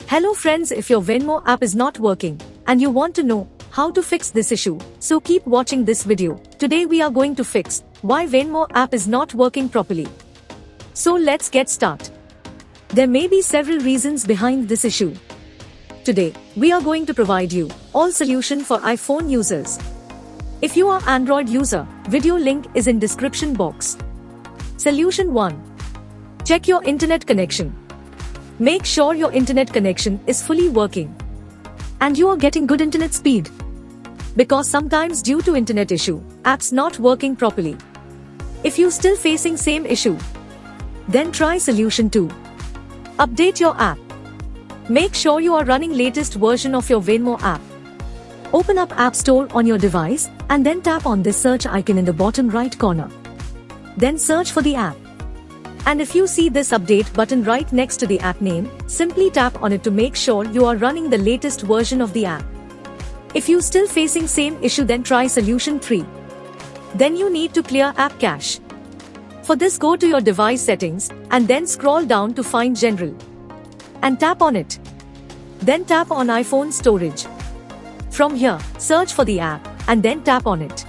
Hello friends, if your Venmo app is not working and you want to know how to fix this issue, so keep watching this video. Today we are going to fix why Venmo app is not working properly. So let's get started. There may be several reasons behind this issue. Today, we are going to provide you all solution for iPhone users. If you are Android user, video link is in description box. Solution 1. Check your internet connection. Make sure your internet connection is fully working and you are getting good internet speed. Because sometimes due to internet issue, apps not working properly. If you still facing same issue, then try solution 2. Update your app. Make sure you are running latest version of your Venmo app. Open up App Store on your device and then tap on this search icon in the bottom right corner. Then search for the app. And if you see this update button right next to the app name, simply tap on it to make sure you are running the latest version of the app. If you still facing same issue, then try solution 3. Then you need to clear app cache. For this, go to your device settings and then scroll down to find general and tap on it. Then tap on iPhone storage. From here, search for the app and then tap on it.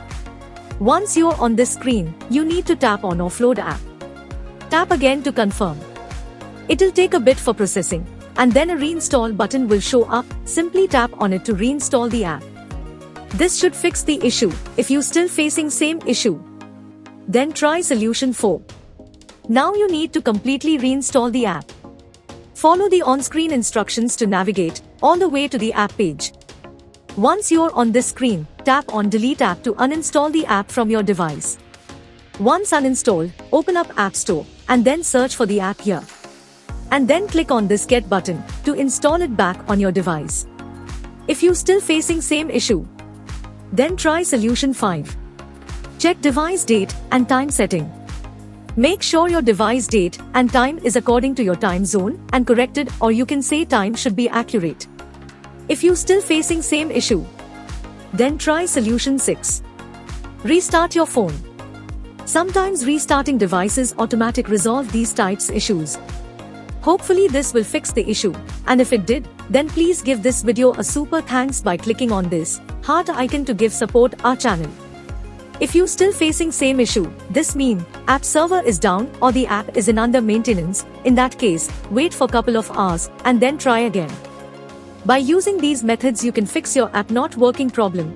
Once you are on this screen, you need to tap on offload app. Tap again to confirm. It'll take a bit for processing, and then a reinstall button will show up. Simply tap on it to reinstall the app. This should fix the issue. If you still facing same issue, then try solution 4. Now you need to completely reinstall the app. Follow the on-screen instructions to navigate all the way to the app page. Once you're on this screen, tap on delete app to uninstall the app from your device. Once uninstalled, open up App Store and then search for the app here. And then click on this get button to install it back on your device. If you still facing same issue, then try solution 5. Check device date and time setting. Make sure your device date and time is according to your time zone and corrected, or you can say time should be accurate. If you still facing same issue, then try solution 6. Restart your phone. Sometimes restarting devices automatically resolve these types issues. Hopefully this will fix the issue, and if it did, then please give this video a super thanks by clicking on this heart icon to give support our channel. If you still facing same issue, this mean app server is down or the app is in under maintenance. In that case, wait for couple of hours and then try again. By using these methods, you can fix your app not working problem.